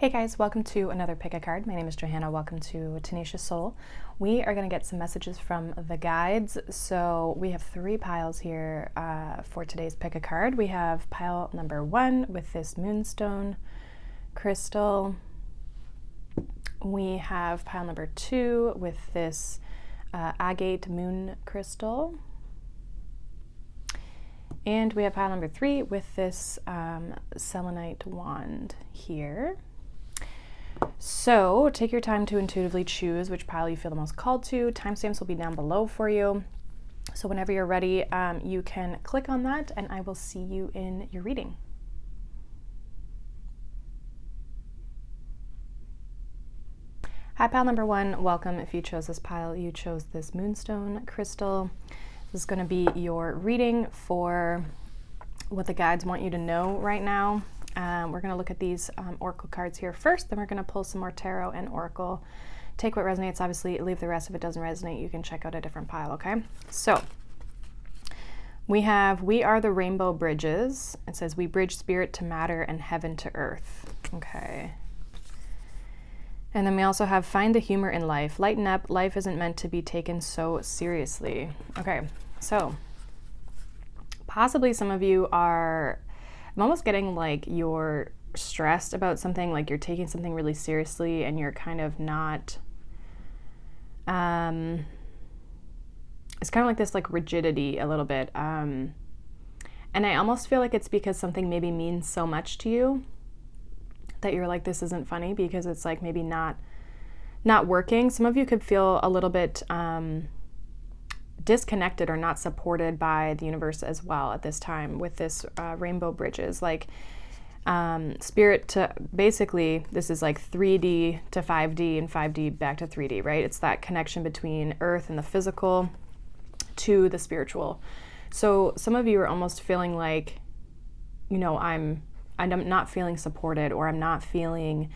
Hey guys, welcome to another pick a card. My name is Johanna. Welcome to Tenacious Soul. We are going to get some messages from the guides. So we have 3 piles here for today's pick a card. We have pile number 1 with this moonstone crystal. We have pile number 2 with this agate moon crystal. And we have pile number 3 with this selenite wand here. So take your time to intuitively choose which pile you feel the most called to. Timestamps will be down below for you. So whenever you're ready, you can click on that and I will see you in your reading. Hi, pile number 1. Welcome. If you chose this pile, you chose this moonstone crystal. This is going to be your reading for what the guides want you to know right now. We're going to look at these oracle cards here first, then we're going to pull some more tarot and oracle. Take what resonates, obviously, leave the rest. If it doesn't resonate, you can check out a different pile, okay? So we have We Are the Rainbow Bridges. It says, we bridge spirit to matter and heaven to earth. Okay. And then we also have Find the Humor in Life. Lighten up. Life isn't meant to be taken so seriously. Okay, so possibly some of you are, I'm almost getting like you're stressed about something, like you're taking something really seriously and you're kind of not, it's kind of like this like rigidity a little bit. And I almost feel like it's because something maybe means so much to you that you're like, this isn't funny, because it's like maybe not working. Some of you could feel a little bit disconnected or not supported by the universe as well at this time with this rainbow bridges, like spirit to, basically this is like 3D to 5D and 5D back to 3D, right? It's that connection between earth and the physical to the spiritual. So some of you are almost feeling like, you know, I'm not feeling supported, or I'm not feeling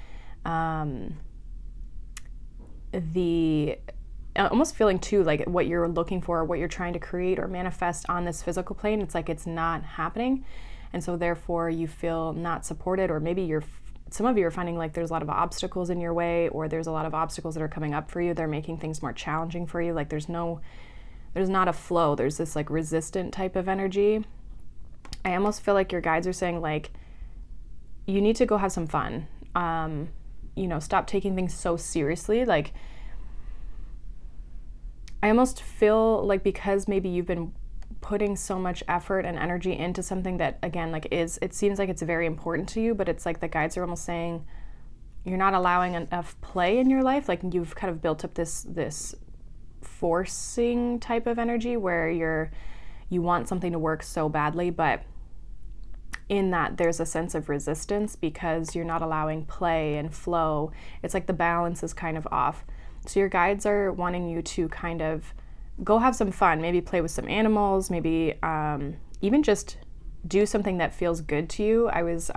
almost feeling too like what you're looking for, what you're trying to create or manifest on this physical plane, it's like it's not happening. And so therefore you feel not supported, or maybe some of you are finding like there's a lot of obstacles in your way, or there's a lot of obstacles that are coming up for you. They're making things more challenging for you. Like there's not a flow. There's this like resistant type of energy. I almost feel like your guides are saying like, you need to go have some fun. You know, stop taking things so seriously. Like, I almost feel like because maybe you've been putting so much effort and energy into something that, again, like it seems like it's very important to you, but it's like the guides are almost saying you're not allowing enough play in your life. Like you've kind of built up this forcing type of energy where you want something to work so badly, but in that there's a sense of resistance because you're not allowing play and flow. It's like the balance is kind of off. So your guides are wanting you to kind of go have some fun, maybe play with some animals, maybe even just do something that feels good to you. I was,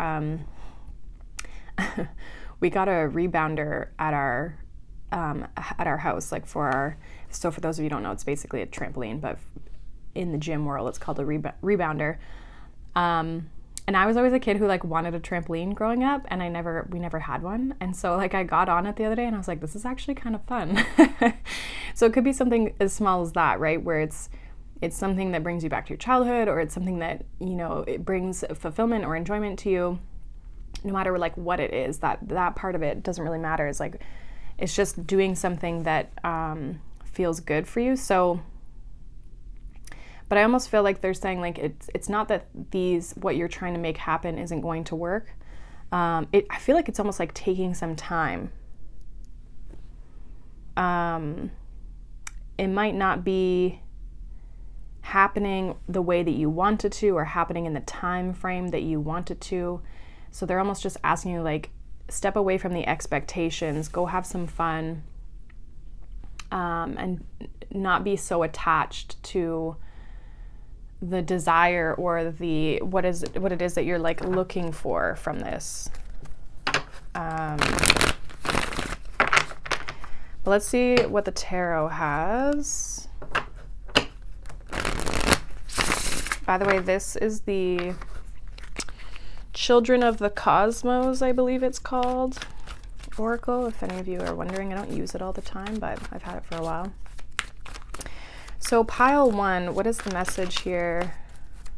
we got a rebounder at our house, like so for those of you who don't know, it's basically a trampoline, but in the gym world, it's called a rebounder. And I was always a kid who like wanted a trampoline growing up, and we never had one. And so like I got on it the other day and I was like, this is actually kind of fun. So it could be something as small as that, right? Where it's something that brings you back to your childhood, or it's something that, you know, it brings fulfillment or enjoyment to you. No matter like what it is, that part of it doesn't really matter. It's like, it's just doing something that feels good for you. So, but I almost feel like they're saying like it's not that what you're trying to make happen isn't going to work. I feel like it's almost like taking some time. It might not be happening the way that you want it to, or happening in the time frame that you want it to. So they're almost just asking you like, step away from the expectations, go have some fun, and not be so attached to the desire or what it is that you're like looking for from this. But let's see what the tarot has. By the way, this is the Children of the Cosmos, I believe it's called. Oracle, if any of you are wondering. I don't use it all the time, but I've had it for a while. So pile 1, what is the message here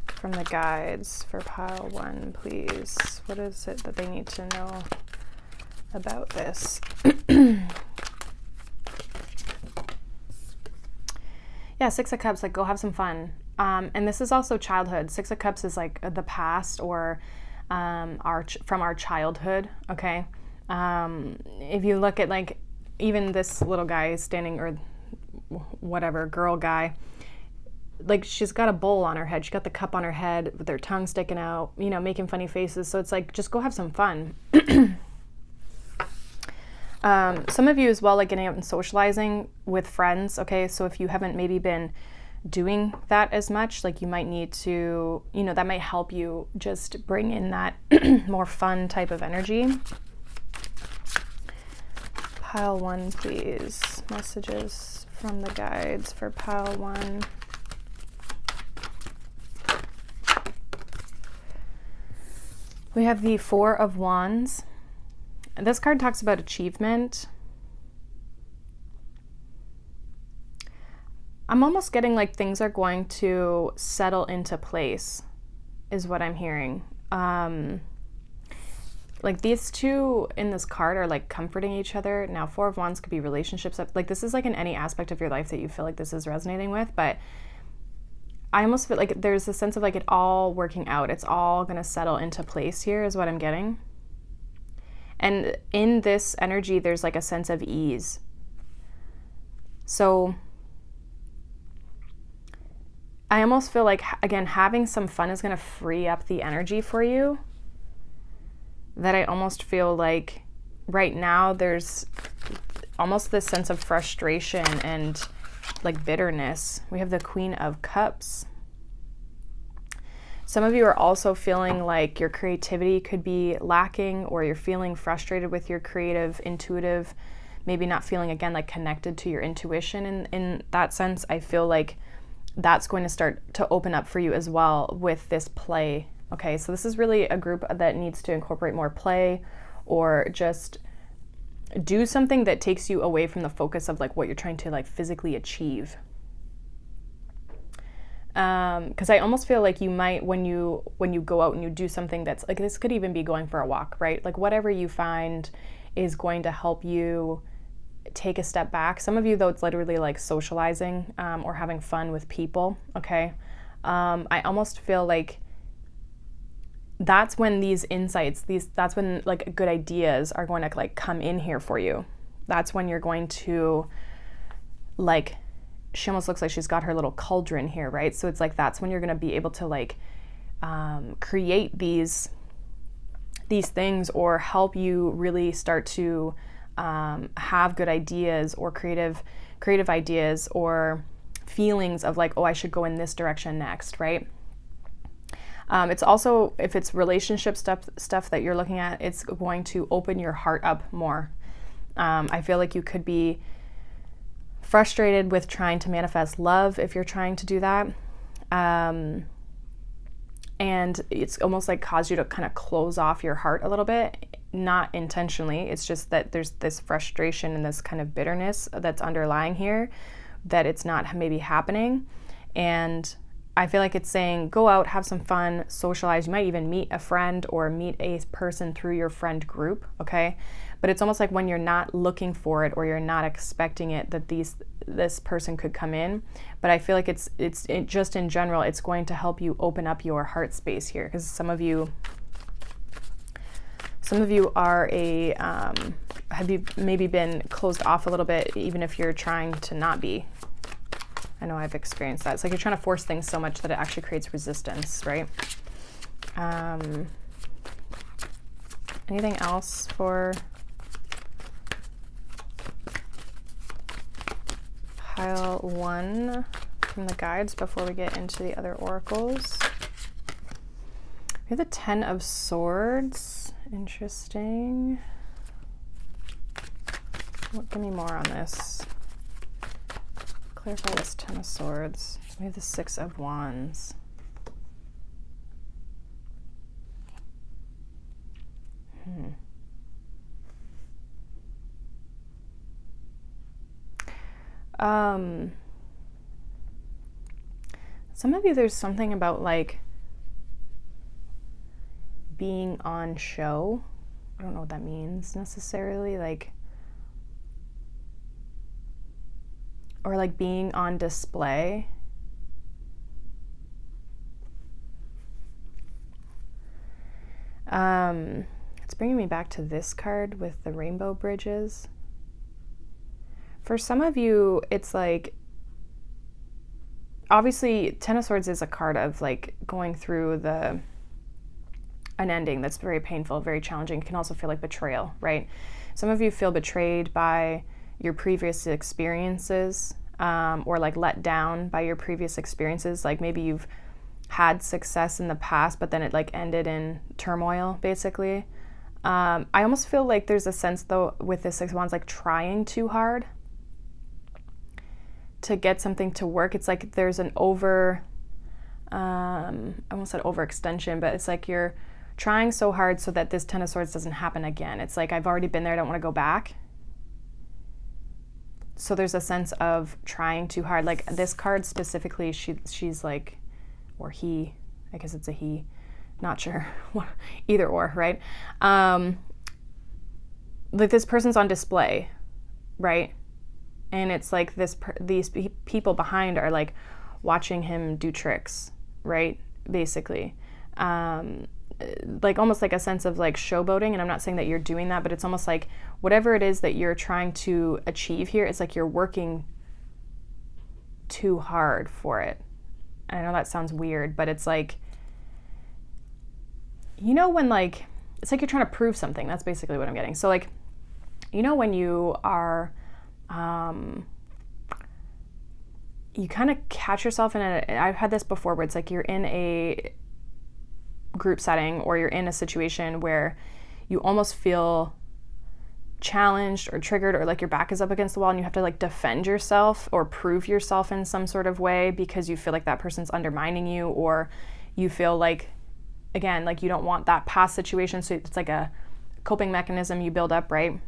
from the guides for pile 1, please? What is it that they need to know about this? Yeah, 6 of Cups, like go have some fun. And this is also childhood. 6 of Cups is like the past, or from our childhood, okay? If you look at like even this little guy standing, or whatever, girl guy, like she's got a bowl on her head, she's got the cup on her head with her tongue sticking out, you know, making funny faces. So it's like, just go have some fun. Some of you as well, like getting out and socializing with friends, okay? So if you haven't maybe been doing that as much, like you might need to, you know, that might help you just bring in that more fun type of energy. Pile 1, please. Messages from the guides for pile 1. We have the 4 of Wands. This card talks about achievement. I'm almost getting like things are going to settle into place, is what I'm hearing. Like these two in this card are like comforting each other. Now 4 of Wands could be relationships. Like this is like in any aspect of your life that you feel like this is resonating with, but I almost feel like there's a sense of like it all working out. It's all going to settle into place here, is what I'm getting. And in this energy, there's like a sense of ease. So I almost feel like, again, having some fun is going to free up the energy for you. That I almost feel like right now there's almost this sense of frustration and like bitterness. We have the Queen of Cups. Some of you are also feeling like your creativity could be lacking, or you're feeling frustrated with your creative, intuitive, maybe not feeling, again, like connected to your intuition. In that sense, I feel like that's going to start to open up for you as well with this play. Okay, so this is really a group that needs to incorporate more play, or just do something that takes you away from the focus of like what you're trying to like physically achieve. Because I almost feel like you might, when you go out and you do something that's like, this could even be going for a walk, right? Like whatever you find is going to help you take a step back. Some of you, though, it's literally like socializing or having fun with people, okay? I almost feel like that's when these insights, that's when like good ideas are going to like come in here for you. That's when you're going to like, she almost looks like she's got her little cauldron here, right? So it's like, that's when you're going to be able to like create these things, or help you really start to have good ideas, or creative ideas, or feelings of like, oh, I should go in this direction next, right? It's also, if it's relationship stuff that you're looking at, it's going to open your heart up more. I feel like you could be frustrated with trying to manifest love if you're trying to do that. And it's almost like caused you to kind of close off your heart a little bit, not intentionally. It's just that there's this frustration and this kind of bitterness that's underlying here, that it's not maybe happening. And I feel like it's saying, go out, have some fun, socialize. You might even meet a friend or meet a person through your friend group, okay? But it's almost like when you're not looking for it, or you're not expecting it, that this person could come in. But I feel like it's just in general, it's going to help you open up your heart space here, because some of you are have you maybe been closed off a little bit, even if you're trying to not be. I know I've experienced that. It's like you're trying to force things so much that it actually creates resistance, right? Anything else for pile 1 from the guides before we get into the other oracles? We have the 10 of Swords. Interesting. Give me more on this. Clarify this 10 of Swords. We have the 6 of Wands. some of you, there's something about like being on show. I don't know what that means necessarily, like, or like being on display. It's bringing me back to this card with the rainbow bridges. For some of you, it's like, obviously, Ten of Swords is a card of like going through an ending that's very painful, very challenging. It can also feel like betrayal, right? Some of you feel betrayed by your previous experiences, or like let down by your previous experiences. Like maybe you've had success in the past, but then it like ended in turmoil, basically. I almost feel like there's a sense though with the Six of Wands, like trying too hard to get something to work. It's like there's an I almost said overextension, but it's like you're trying so hard so that this Ten of Swords doesn't happen again. It's like, I've already been there, I don't want to go back. So there's a sense of trying too hard. Like this card specifically, she's like, or he, I guess it's a he, not sure, either or, right? Like this person's on display, right? And it's like these people behind are like watching him do tricks, right? Basically. Like almost like a sense of like showboating, and I'm not saying that you're doing that, but it's almost like whatever it is that you're trying to achieve here, it's like you're working too hard for it. I know that sounds weird, but it's like, you know, when like, it's like you're trying to prove something. That's basically what I'm getting. So like, you know, when you are, you kind of catch yourself in I've had this before where it's like you're in a group setting or you're in a situation where you almost feel challenged or triggered, or like your back is up against the wall and you have to like defend yourself or prove yourself in some sort of way because you feel like that person's undermining you, or you feel like, again, like you don't want that past situation. So it's like a coping mechanism you build up, right?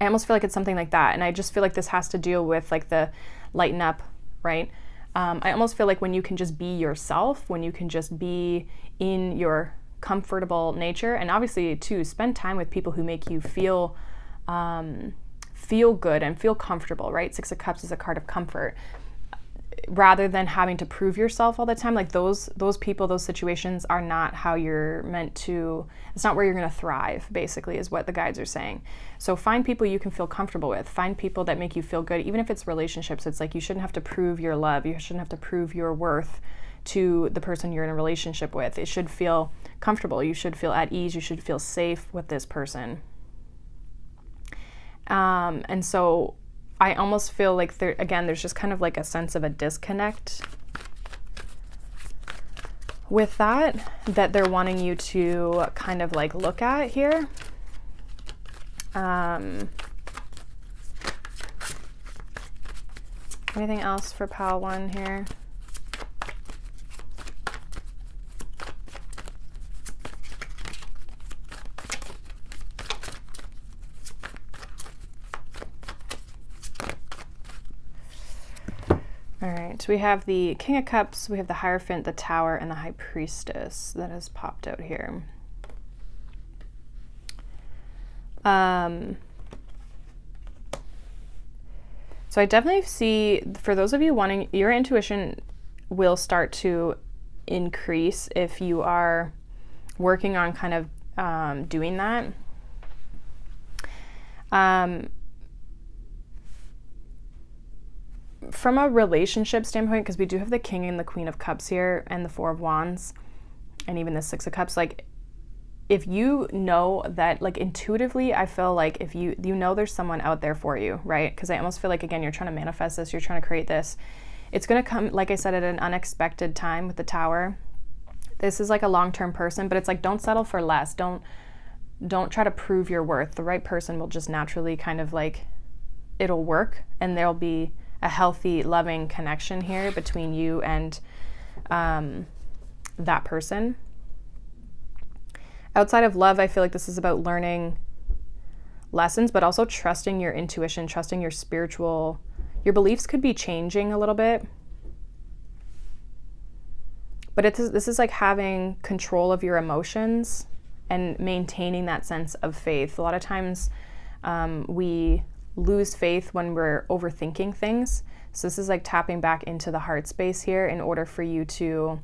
I almost feel like it's something like that. And I just feel like this has to deal with like the lighten up, right? I almost feel like when you can just be yourself, when you can just be in your comfortable nature, and obviously too, spend time with people who make you feel good and feel comfortable, right? Six of Cups is a card of comfort. Rather than having to prove yourself all the time, like those people, those situations are not how you're meant to, it's not where you're going to thrive, basically, is what the guides are saying. So find people you can feel comfortable with. Find people that make you feel good, even if it's relationships. It's like you shouldn't have to prove your love. You shouldn't have to prove your worth to the person you're in a relationship with. It should feel comfortable. You should feel at ease. You should feel safe with this person. And so I almost feel like there's just kind of like a sense of a disconnect with that they're wanting you to kind of like look at here. Anything else for pile 1 here? All right, so we have the King of Cups, we have the Hierophant, the Tower, and the High Priestess that has popped out here. So I definitely see, for those of you wanting, your intuition will start to increase if you are working on kind of doing that. From a relationship standpoint, because we do have the King and the Queen of Cups here, and the Four of Wands, and even the Six of Cups, like if you know that, like intuitively, I feel like if you know there's someone out there for you, right? Because I almost feel like, again, you're trying to manifest this, you're trying to create this. It's going to come, like I said, at an unexpected time with the Tower. This is like a long-term person, but it's like, don't settle for less. Don't try to prove your worth. The right person will just naturally kind of like, it'll work, and there'll be a healthy, loving connection here between you and that person. Outside of love, I feel like this is about learning lessons, but also trusting your intuition, trusting your spiritual Your beliefs could be changing a little bit, but this is like having control of your emotions and maintaining that sense of faith. A lot of times we lose faith when we're overthinking things. So this is like tapping back into the heart space here in order for you to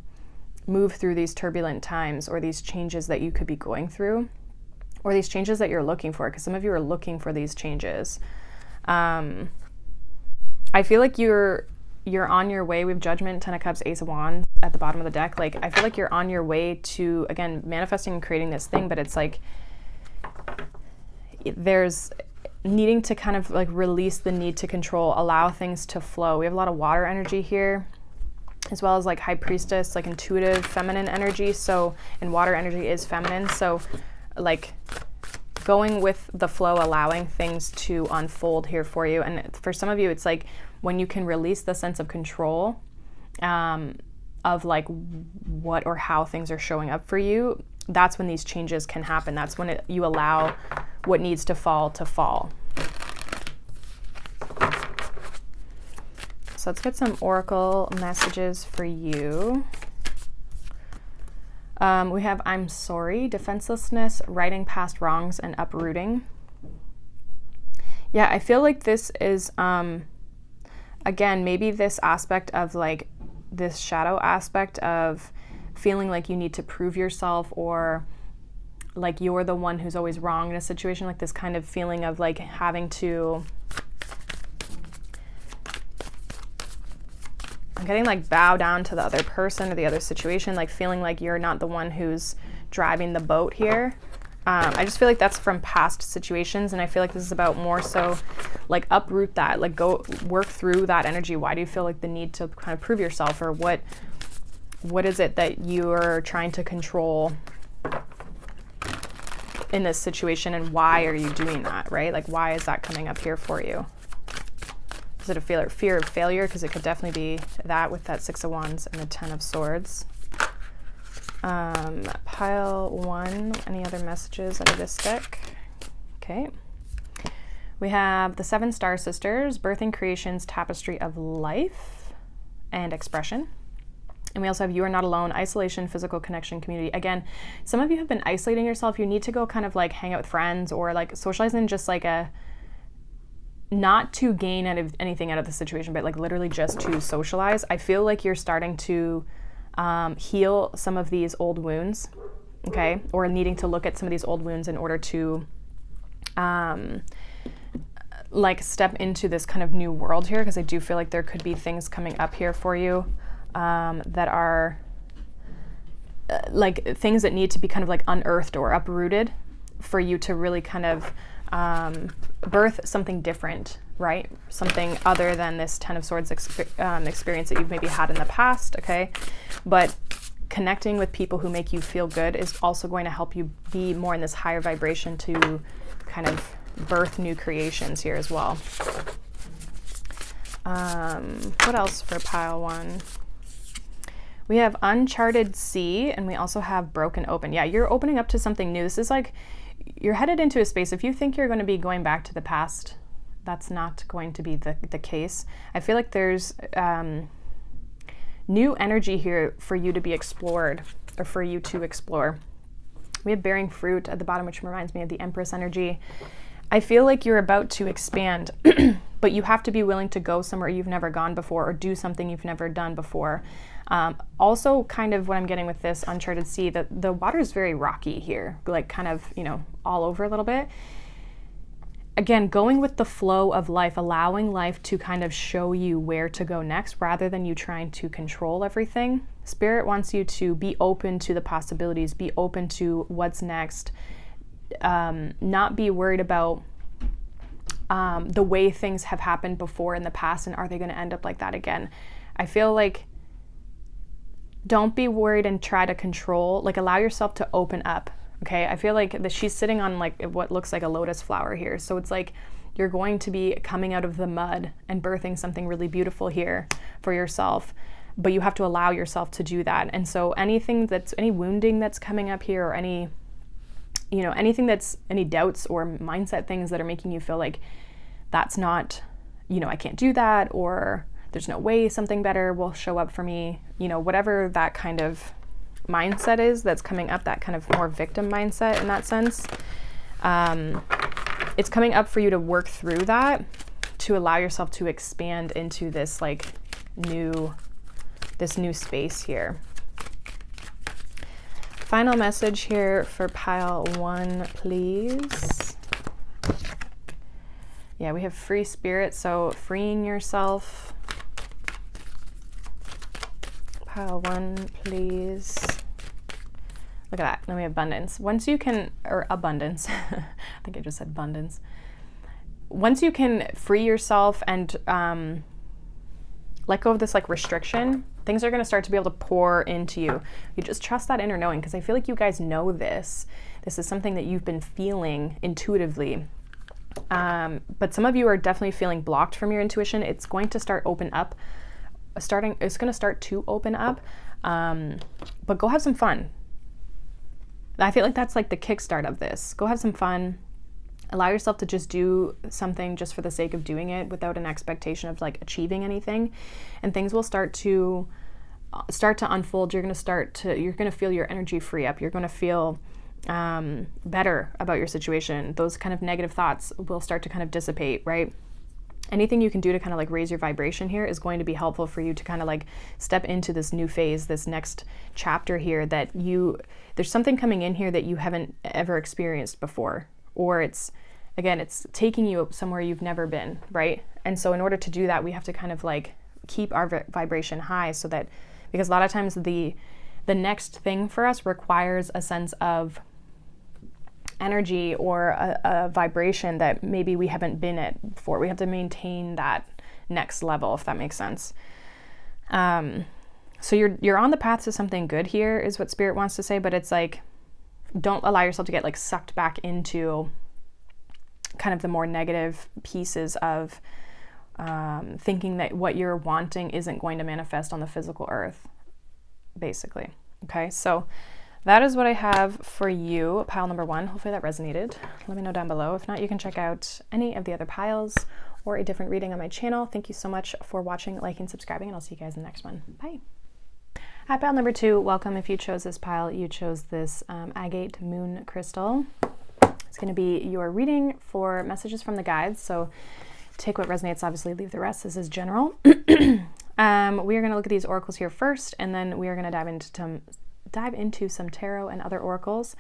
move through these turbulent times, or these changes that you could be going through, or these changes that you're looking for, because some of you are looking for these changes. I feel like you're on your way. We have Judgment, Ten of Cups, Ace of Wands at the bottom of the deck. Like, I feel like you're on your way to, again, manifesting and creating this thing, but it's like there's needing to kind of like release the need to control, allow things to flow. We have a lot of water energy here, as well as like High Priestess, like intuitive feminine energy. So, and water energy is feminine. So like going with the flow, allowing things to unfold here for you. And for some of you, it's like when you can release the sense of control of like what or how things are showing up for you, that's when these changes can happen. That's when you allow what needs to fall to fall. So let's get some oracle messages for you. We have I'm sorry, defenselessness, righting past wrongs, and uprooting. Yeah, I feel like this is, again, maybe this aspect of like this shadow aspect of feeling like you need to prove yourself, or like you're the one who's always wrong in a situation, like this kind of feeling of like having to, I'm getting like bow down to the other person or the other situation, like feeling like you're not the one who's driving the boat here. I just feel like that's from past situations, and I feel like this is about more so like uproot that, like go work through that energy. Why do you feel like the need to kind of prove yourself, or what is it that you're trying to control in this situation, and why are you doing that, right? Like, why is that coming up here for you? Is it a fear of failure? Because it could definitely be that with that Six of Wands and the Ten of Swords. Pile 1, any other messages out of this deck? Okay. We have the 7 Star Sisters, Birthing Creations, Tapestry of Life and Expression. And we also have You Are Not Alone, Isolation, Physical Connection, Community. Again, some of you have been isolating yourself. You need to go kind of like hang out with friends, or like socialize in just like a, not to gain anything out of the situation, but like literally just to socialize. I feel like you're starting to heal some of these old wounds, okay? Or needing to look at some of these old wounds in order to like step into this kind of new world here, because I do feel like there could be things coming up here for you that are like things that need to be kind of like unearthed or uprooted for you to really kind of birth something different, right? Something other than this Ten of Swords experience that you've maybe had in the past, okay? But connecting with people who make you feel good is also going to help you be more in this higher vibration to kind of birth new creations here as well. What else for pile 1? We have Uncharted Sea, and we also have Broken Open. Yeah, you're opening up to something new. This is like you're headed into a space. If you think you're going to be going back to the past, that's not going to be the case. I feel like there's new energy here for you to be explored, or for you to explore. We have Bearing Fruit at the bottom, which reminds me of the Empress energy. I feel like you're about to expand, but you have to be willing to go somewhere you've never gone before, or do something you've never done before. Also, kind of what I'm getting with this Uncharted Sea, that the water is very rocky here, like kind of, you know, all over a little bit. Again, going with the flow of life, allowing life to kind of show you where to go next, rather than you trying to control everything. Spirit wants you to be open to the possibilities, be open to what's next, not be worried about the way things have happened before in the past, and are they going to end up like that again? I feel like don't be worried and try to control, like allow yourself to open up, okay? I feel like she's sitting on like what looks like a lotus flower here. So it's like you're going to be coming out of the mud and birthing something really beautiful here for yourself, but you have to allow yourself to do that. And so anything that's, any wounding that's coming up here, or any, you know, anything that's any doubts or mindset things that are making you feel like that's not I can't do that, or there's no way something better will show up for me, whatever that kind of mindset is that's coming up, that kind of more victim mindset in that sense. It's coming up for you to work through that, to allow yourself to expand into this like new space here. Final message here for pile 1, please. Yeah, we have free spirit, so freeing yourself. Pile 1, please. Look at that. Then we have abundance. Once you can, or abundance. I think I just said abundance. Once you can free yourself and let go of this like restriction, things are going to start to be able to pour into you. You just trust that inner knowing, because I feel like you guys know this. This is something that you've been feeling intuitively. But some of you are definitely feeling blocked from your intuition. It's going to start it's going to start to open up. But go have some fun. I feel like that's like the kickstart of this. Go have some fun. Allow yourself to just do something just for the sake of doing it, without an expectation of like achieving anything, and things will start to unfold. You're going to feel your energy free up. You're going to feel better about your situation. Those kind of negative thoughts will start to kind of dissipate, right? Anything you can do to kind of like raise your vibration here is going to be helpful for you to kind of like step into this new phase, this next chapter here, that there's something coming in here that you haven't ever experienced before, or it's taking you somewhere you've never been, right? And so in order to do that, we have to kind of like keep our vibration high, so that, because a lot of times the next thing for us requires a sense of energy or a vibration that maybe we haven't been at before. We have to maintain that next level, if that makes sense. So you're on the path to something good here, is what Spirit wants to say, but it's like, don't allow yourself to get like sucked back into kind of the more negative pieces of thinking that what you're wanting isn't going to manifest on the physical earth, basically. Okay, so that is what I have for you, pile number 1. Hopefully that resonated. Let me know down below. If not, you can check out any of the other piles or a different reading on my channel. Thank you so much for watching, liking, subscribing, and I'll see you guys in the next one. Bye. Hi, pile number 2. Welcome. If you chose this pile, you chose this agate moon crystal. It's going to be your reading for messages from the guides. So take what resonates, obviously leave the rest. This is general. We are going to look at these oracles here first, and then we are going to dive into some tarot and other oracles.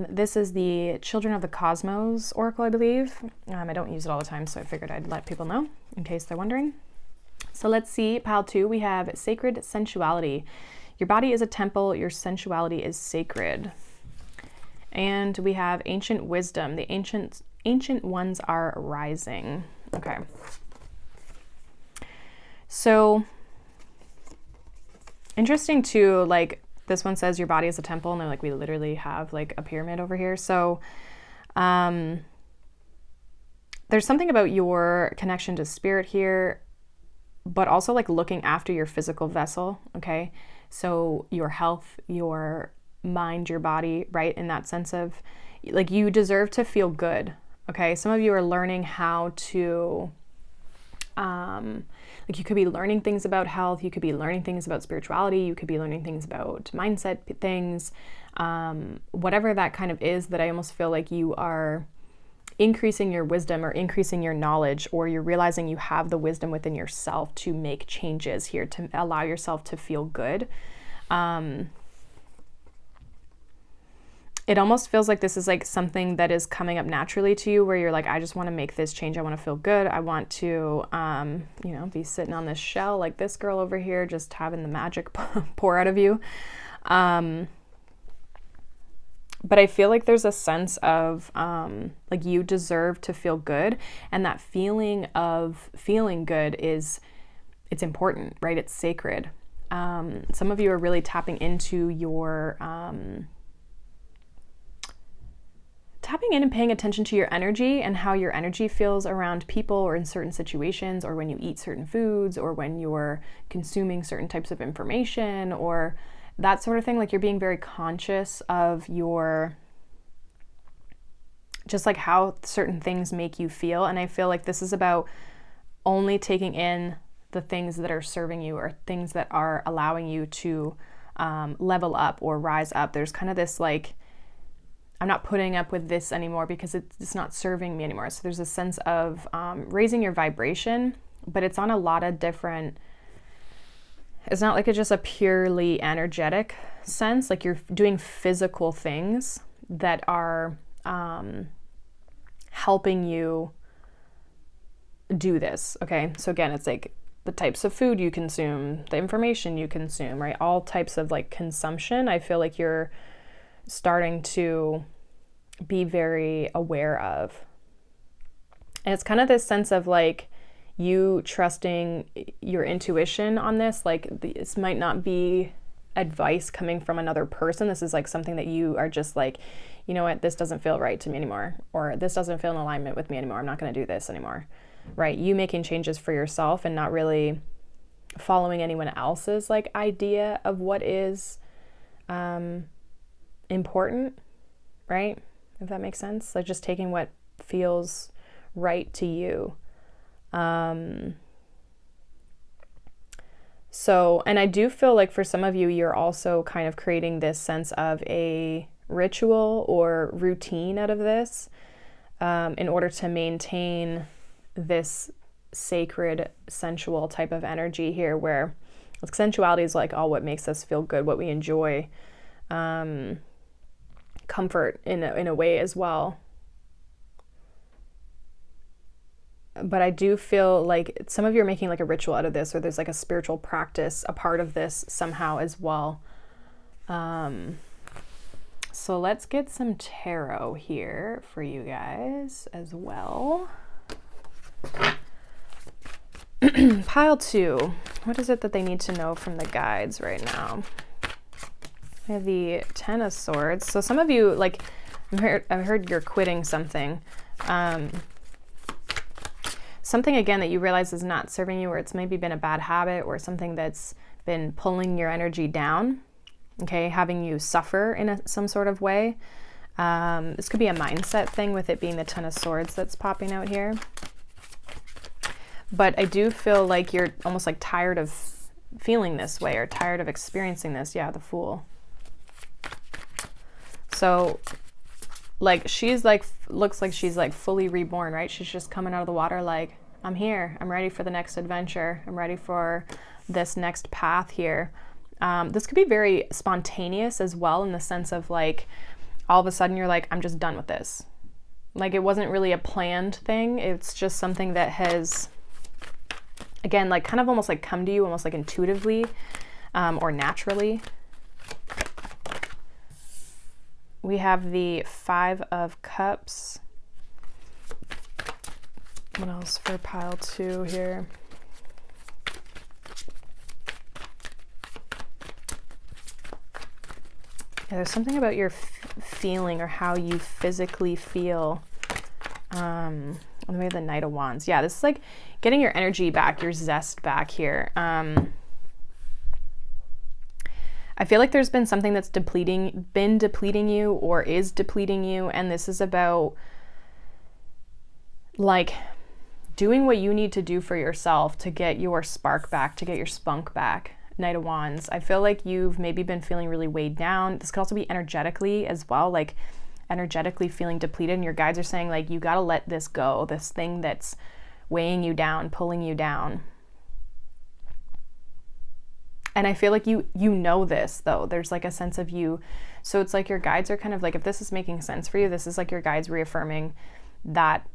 This is the Children of the Cosmos oracle, I believe. I don't use it all the time, so I figured I'd let people know in case they're wondering. So let's see, pile 2, we have Sacred Sensuality. Your body is a temple, your sensuality is sacred. And we have Ancient Wisdom. The ancient ones are rising. Okay. So interesting too, like this one says your body is a temple, and they're like, we literally have like a pyramid over here. So there's something about your connection to spirit here, but also like looking after your physical vessel. Okay, so your health, your mind, your body, right? In that sense of like, you deserve to feel good. Okay, some of you are learning how to like, you could be learning things about health, you could be learning things about spirituality, you could be learning things about mindset things, whatever that kind of is, that I almost feel like you are increasing your wisdom or increasing your knowledge, or you're realizing you have the wisdom within yourself to make changes here, to allow yourself to feel good. It almost feels like this is like something that is coming up naturally to you, where you're like, I just want to make this change. I want to feel good. I want to, be sitting on this shell like this girl over here, just having the magic pour out of you. But I feel like there's a sense of like, you deserve to feel good. And that feeling of feeling good it's important, right? It's sacred. Some of you are really tapping into your, tapping in and paying attention to your energy and how your energy feels around people or in certain situations, or when you eat certain foods, or when you're consuming certain types of information, or that sort of thing. Like, you're being very conscious of your, just like how certain things make you feel. And I feel like this is about only taking in the things that are serving you or things that are allowing you to level up or rise up. There's kind of this like, I'm not putting up with this anymore because it's not serving me anymore. So there's a sense of raising your vibration, but it's on a lot of different, it's not like it's just a purely energetic sense. Like you're doing physical things that are helping you do this. Okay. So again, it's like the types of food you consume, the information you consume, right? All types of like consumption. I feel like you're starting to be very aware of. And it's kind of this sense of like you trusting your intuition on this. Like this might not be advice coming from another person. This is like something that you are just like, you know what, this doesn't feel right to me anymore, or this doesn't feel in alignment with me anymore. I'm not going to do this anymore, right? You making changes for yourself and not really following anyone else's like idea of what is important, right? If that makes sense. Like just taking what feels right to you. So, and I do feel like for some of you, you're also kind of creating this sense of a ritual or routine out of this in order to maintain this sacred, sensual type of energy here, where sensuality is like all what makes us feel good, what we enjoy, comfort in a way as well. But I do feel like some of you are making like a ritual out of this, or there's like a spiritual practice, a part of this somehow as well. So let's get some tarot here for you guys as well. Pile 2. What is it that they need to know from the guides right now? We have the Ten of Swords. So some of you, like, I've heard you're quitting something. Something, again, that you realize is not serving you, or it's maybe been a bad habit or something that's been pulling your energy down, okay, having you suffer in some sort of way. This could be a mindset thing with it being the Ten of Swords that's popping out here. But I do feel like you're almost like tired of feeling this way or tired of experiencing this. Yeah, the Fool. So like she's like, looks like she's like fully reborn, right? She's just coming out of the water like, I'm here. I'm ready for the next adventure. I'm ready for this next path here. This could be very spontaneous as well, in the sense of like, all of a sudden you're like, I'm just done with this. Like it wasn't really a planned thing. It's just something that has, again, like kind of almost like come to you almost like intuitively or naturally. We have the Five of Cups. What else for pile 2 here? Yeah, there's something about your feeling or how you physically feel. And we have the Knight of Wands. Yeah, this is like getting your energy back, your zest back here. I feel like there's been something that's been depleting you or is depleting you. And this is about like doing what you need to do for yourself to get your spark back, to get your spunk back. Knight of Wands. I feel like you've maybe been feeling really weighed down. This could also be energetically as well, like energetically feeling depleted. And your guides are saying like, you got to let this go, this thing that's weighing you down, pulling you down. And I feel like you know this though. There's like a sense of you. So it's like your guides are kind of like, if this is making sense for you, this is like your guides reaffirming that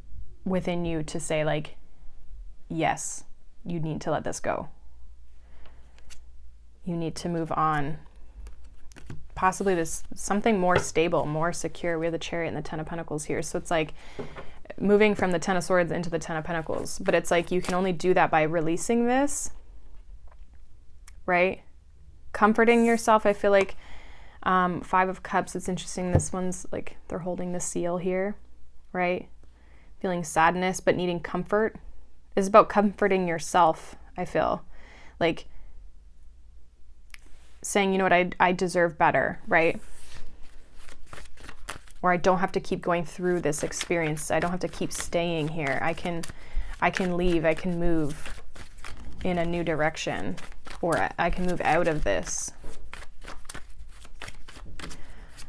within you to say like, yes, you need to let this go. You need to move on. Possibly this something more stable, more secure. We have the Chariot and the Ten of Pentacles here. So it's like moving from the Ten of Swords into the Ten of Pentacles. But it's like you can only do that by releasing this, right? Comforting yourself. I feel like Five of Cups, it's interesting. This one's like they're holding the seal here, right? Feeling sadness but needing comfort. It's about comforting yourself, I feel. Like saying, you know what, I deserve better, right? Or I don't have to keep going through this experience. I don't have to keep staying here. I can I can leave, I can move in a new direction, or I can move out of this.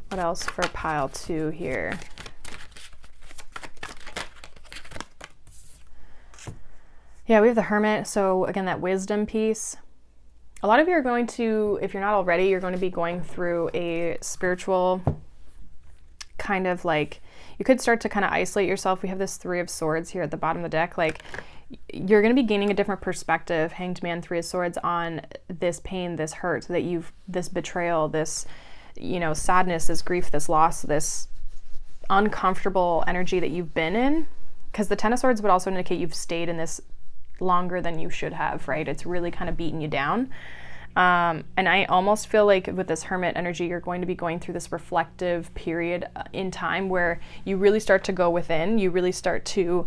What else for pile 2 here? Yeah, we have the Hermit. So again, that wisdom piece. A lot of you are going to, if you're not already, you're going to be going through a spiritual kind of like, you could start to kind of isolate yourself. We have this 3 of Swords here at the bottom of the deck. Like, you're going to be gaining a different perspective, Hanged Man, 3 of Swords, on this pain, this hurt that this betrayal, this, sadness, this grief, this loss, this uncomfortable energy that you've been in. Because the 10 of Swords would also indicate you've stayed in this longer than you should have, right? It's really kind of beaten you down. And I almost feel like with this Hermit energy, you're going to be going through this reflective period in time where you really start to go within. You really start to,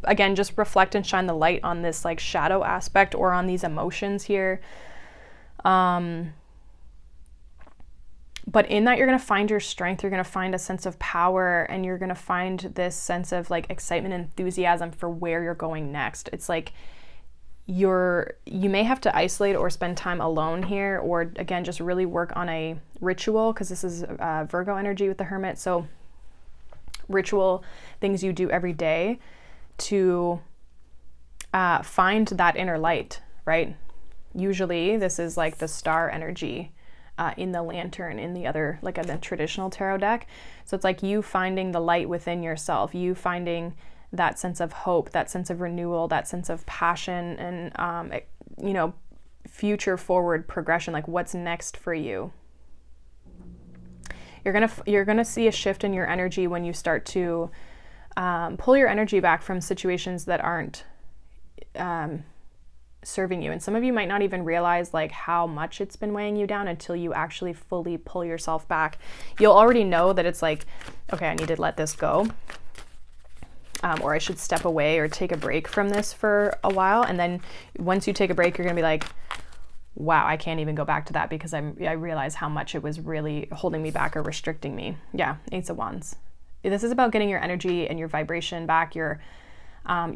again, just reflect and shine the light on this like shadow aspect or on these emotions here. But in that, you're going to find your strength. You're going to find a sense of power, and you're going to find this sense of like excitement and enthusiasm for where you're going next. It's like you may have to isolate or spend time alone here, or again, just really work on a ritual, because this is Virgo energy with the Hermit. So ritual, things you do every day to find that inner light, right? Usually this is like the star energy in the lantern, in the other, like in the traditional tarot deck. So it's like you finding the light within yourself, you finding that sense of hope, that sense of renewal, that sense of passion, and future forward progression, like what's next for you. You're gonna see a shift in your energy when you start to pull your energy back from situations that aren't serving you. And some of you might not even realize like how much it's been weighing you down until you actually fully pull yourself back. You'll already know that it's like, okay, I need to let this go. Or I should step away or take a break from this for a while. And then once you take a break, you're gonna be like, wow, I can't even go back to that because I realize how much it was really holding me back or restricting me. Yeah, Ace of Wands. This is about getting your energy and your vibration back, your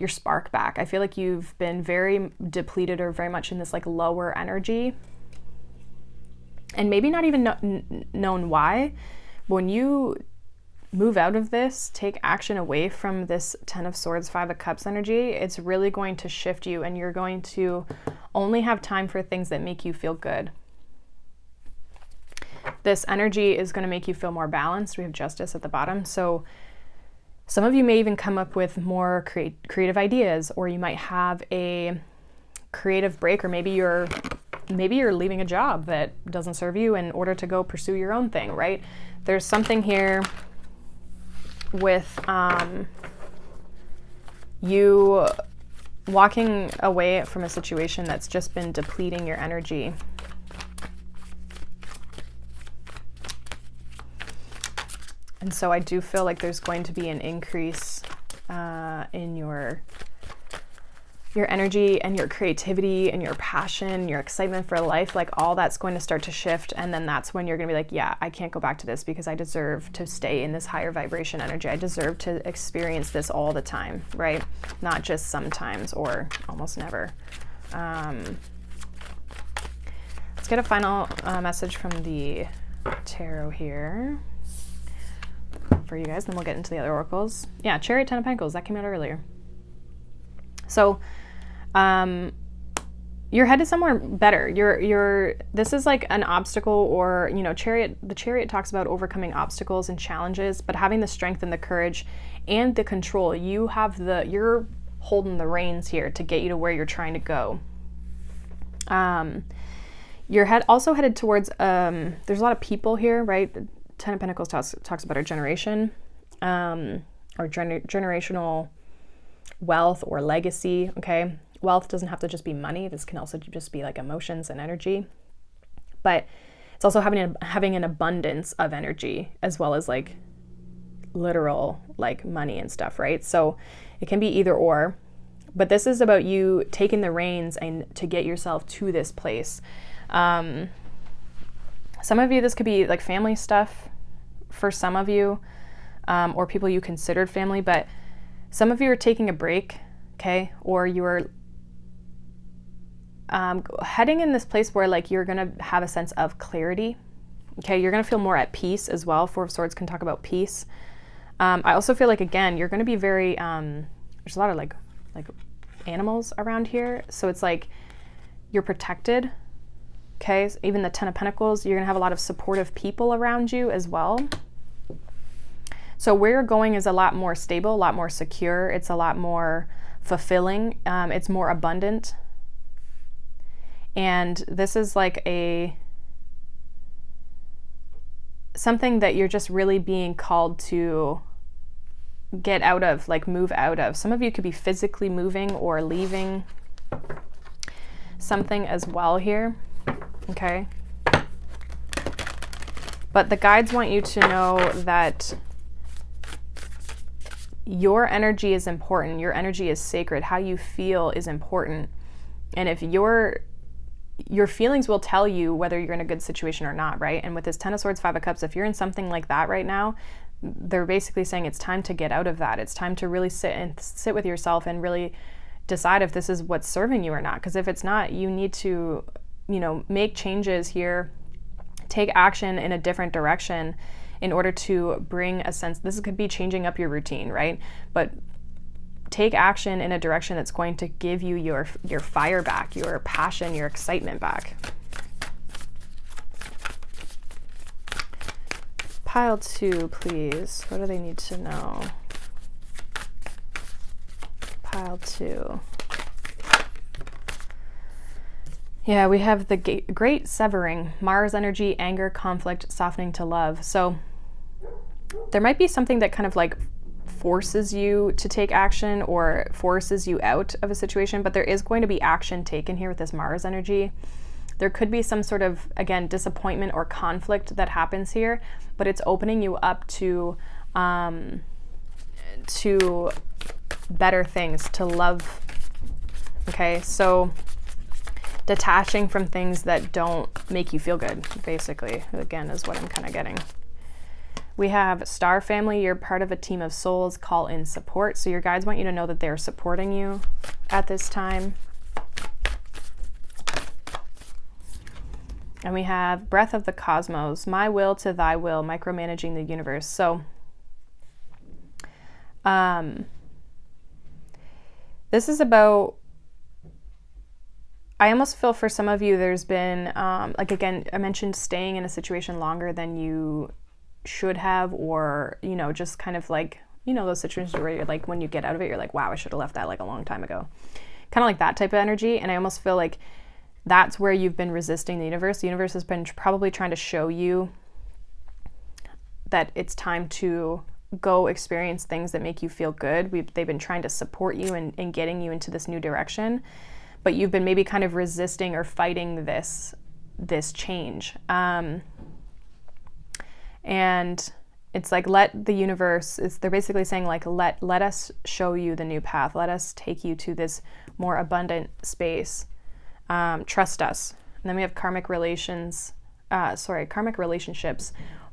spark back. I feel like you've been very depleted or very much in this like lower energy, and maybe not even known why. When you move out of this, take action away from this 10 of Swords, 5 of Cups energy, it's really going to shift you, and you're going to only have time for things that make you feel good. This energy is going to make you feel more balanced. We have Justice at the bottom. So some of you may even come up with more creative ideas, or you might have a creative break, or maybe you're leaving a job that doesn't serve you in order to go pursue your own thing, right? There's something here with you walking away from a situation that's just been depleting your energy. And so I do feel like there's going to be an increase in your energy and your creativity and your passion, your excitement for life. Like all that's going to start to shift. And then that's when you're going to be like, yeah, I can't go back to this because I deserve to stay in this higher vibration energy. I deserve to experience this all the time, right? Not just sometimes or almost never. Let's get a final message from the tarot here for you guys, then we'll get into the other oracles. Yeah, Chariot, 10 of Pentacles, that came out earlier. So you're headed somewhere better. This is like an obstacle, or Chariot. The Chariot talks about overcoming obstacles and challenges, but having the strength and the courage and the control. You're holding the reins here to get you to where you're trying to go. You're also headed towards there's a lot of people here, right? 10 of Pentacles talks about our generation, our generational wealth or legacy, okay? Wealth doesn't have to just be money. This can also just be like emotions and energy. But it's also having an abundance of energy as well as like literal like money and stuff, right? So it can be either or. But this is about you taking the reins and to get yourself to this place. Some of you, this could be like family stuff for some of you, or people you considered family, but some of you are taking a break, okay? Or you're heading in this place where like you're gonna have a sense of clarity, okay? You're gonna feel more at peace as well. Four of Swords can talk about peace. I also feel like, again, you're gonna be very, there's a lot of like animals around here. So it's like you're protected, okay? So even the Ten of Pentacles, you're gonna have a lot of supportive people around you as well. So where you're going is a lot more stable, a lot more secure. It's a lot more fulfilling. It's more abundant. And this is like something that you're just really being called to get out of, like move out of. Some of you could be physically moving or leaving something as well here, okay? But the guides want you to know that your energy is important. Your energy is sacred. How you feel is important. And if your feelings will tell you whether you're in a good situation or not, right? And with this Ten of Swords, Five of Cups, if you're in something like that right now, they're basically saying it's time to get out of that. It's time to really sit with yourself and really decide if this is what's serving you or not. Because if it's not, you need to, make changes here, take action in a different direction in order to bring a sense. This could be changing up your routine, right? But take action in a direction that's going to give you your fire back, your passion, your excitement back. Pile 2, please. What do they need to know? Pile 2. Yeah, we have the great severing. Mars energy, anger, conflict, softening to love. So there might be something that kind of like forces you to take action or forces you out of a situation, but there is going to be action taken here with this Mars energy. There could be some sort of, again, disappointment or conflict that happens here, but it's opening you up to better things, to love. Okay, so detaching from things that don't make you feel good, basically, again, is what I'm kind of getting. We have Star Family. You're part of a team of souls. Call in support. So your guides want you to know that they're supporting you at this time. And we have Breath of the Cosmos. My will to thy will, micromanaging the universe. So this is about, I almost feel for some of you there's been, like again, I mentioned staying in a situation longer than you should have, or, just kind of like, those situations where you're like, when you get out of it, you're like, wow, I should have left that like a long time ago. Kind of like that type of energy. And I almost feel like that's where you've been resisting the universe. The universe has been probably trying to show you that it's time to go experience things that make you feel good. They've been trying to support you in getting you into this new direction, but you've been maybe kind of resisting or fighting this change. And it's like, let the universe, they're basically saying like, let us show you the new path. Let us take you to this more abundant space. Trust us. And then we have karmic relationships,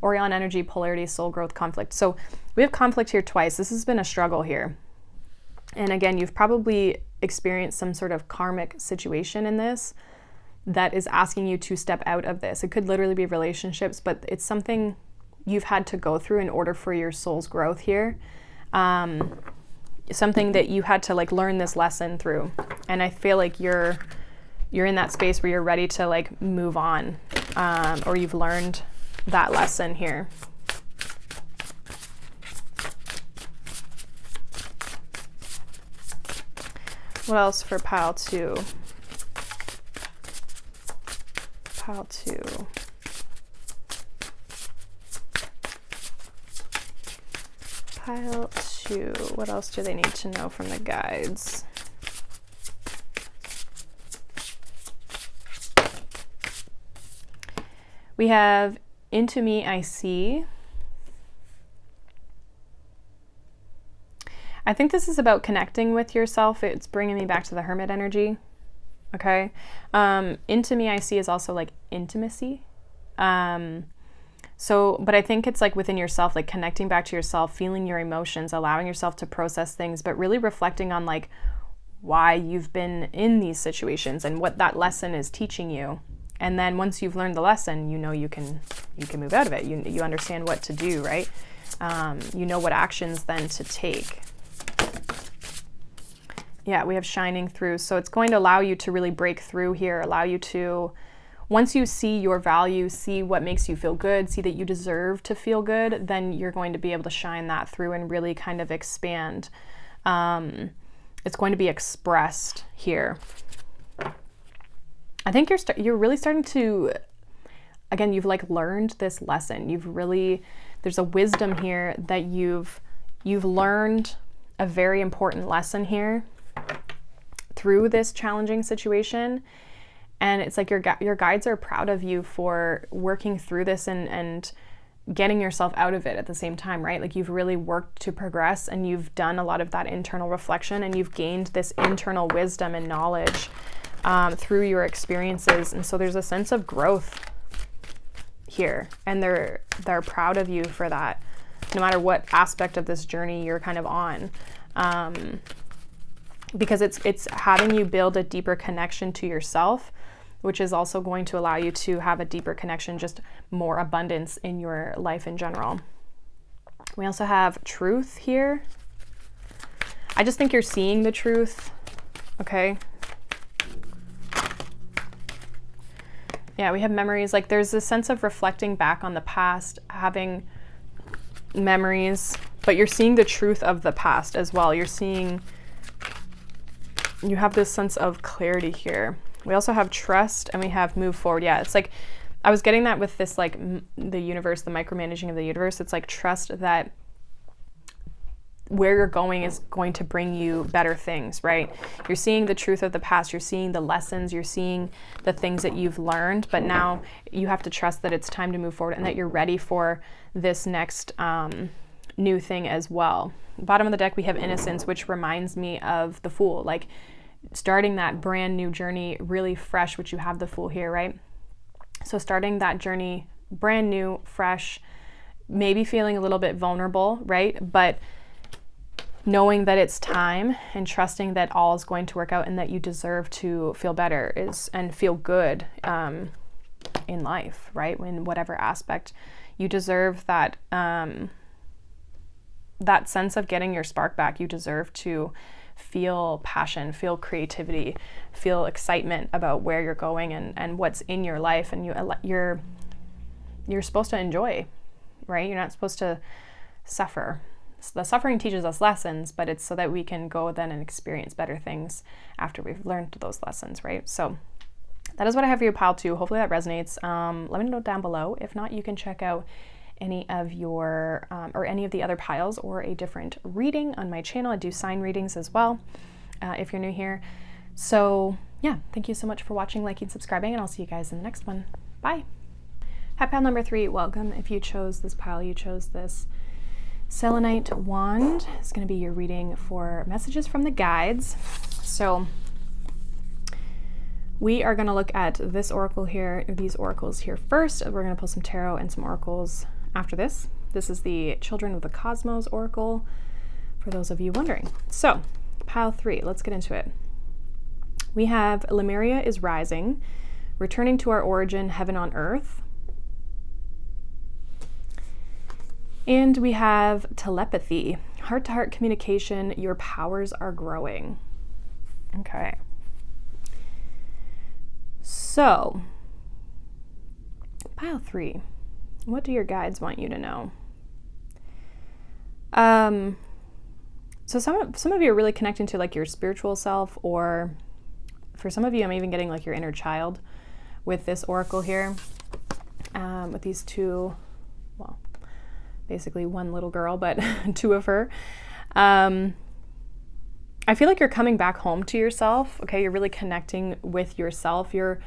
Orion energy, polarity, soul growth, conflict. So we have conflict here twice. This has been a struggle here. And again, you've probably experienced some sort of karmic situation in this that is asking you to step out of this. It could literally be relationships, but it's something you've had to go through in order for your soul's growth here. Something that you had to like learn this lesson through. And I feel like you're in that space where you're ready to like move on, or you've learned that lesson here. What else for pile 2? Pile 2. Pile 2. What else do they need to know from the guides? We have Into Me I See. I think this is about connecting with yourself. It's bringing me back to the Hermit energy. Okay. Into Me I See is also like intimacy. But I think it's like within yourself, like connecting back to yourself, feeling your emotions, allowing yourself to process things, but really reflecting on like why you've been in these situations and what that lesson is teaching you. And then once you've learned the lesson, you know you can move out of it. You understand what to do, right? You know what actions then to take. Yeah, we have shining through. So it's going to allow you to really break through here, allow you to, once you see your value, see what makes you feel good, see that you deserve to feel good, then you're going to be able to shine that through and really kind of expand. It's going to be expressed here. I think you're really starting to, again, you've like learned this lesson. There's a wisdom here that you've learned a very important lesson here through this challenging situation. And it's like your guides are proud of you for working through this and getting yourself out of it at the same time, right? Like you've really worked to progress and you've done a lot of that internal reflection and you've gained this internal wisdom and knowledge through your experiences. And so there's a sense of growth here, and they're proud of you for that, no matter what aspect of this journey you're kind of on. Because it's having you build a deeper connection to yourself, which is also going to allow you to have a deeper connection, just more abundance in your life in general. We also have truth here. I just think you're seeing the truth, okay? Yeah, we have memories. Like there's a sense of reflecting back on the past, having memories, but you're seeing the truth of the past as well. You have this sense of clarity here. We also have trust and we have move forward. Yeah, it's like, I was getting that with this, like the universe, the micromanaging of the universe. It's like trust that where you're going is going to bring you better things, right? You're seeing the truth of the past. You're seeing the lessons. You're seeing the things that you've learned, but now you have to trust that it's time to move forward and that you're ready for this next new thing as well. Bottom of the deck, we have innocence, which reminds me of the Fool, like starting that brand new journey really fresh, which you have the Fool here, right? So starting that journey brand new, fresh, maybe feeling a little bit vulnerable, right? But knowing that it's time and trusting that all is going to work out and that you deserve to feel better and feel good in life, right? In whatever aspect. You deserve that that sense of getting your spark back. You deserve to feel passion, feel creativity, feel excitement about where you're going and what's in your life, and you're supposed to enjoy, right? You're not supposed to suffer. So the suffering teaches us lessons, but it's so that we can go then and experience better things after we've learned those lessons, right? So that is what I have for you, pile 2. Hopefully that resonates. Let me know down below. If not, you can check out any of your or any of the other piles or a different reading on my channel. I do sign readings as well if you're new here. So yeah, thank you so much for watching, liking, subscribing, and I'll see you guys in the next one. Bye. Happy pile number 3. Welcome. If you chose this pile, you chose this selenite wand. It's going to be your reading for messages from the guides. So we are going to look at this oracle here, these oracles here first. We're going to pull some tarot and some oracles after this. This is the Children of the Cosmos oracle, for those of you wondering. So, pile 3, let's get into it. We have Lemuria is rising, returning to our origin, heaven on earth. And we have telepathy, heart-to-heart communication, your powers are growing. Okay. So, pile 3, what do your guides want you to know? So some of you are really connecting to like your spiritual self, or for some of you, I'm even getting like your inner child with this oracle here, with these two, well, basically one little girl, but 2 of her. I feel like you're coming back home to yourself, okay? You're really connecting with yourself. You're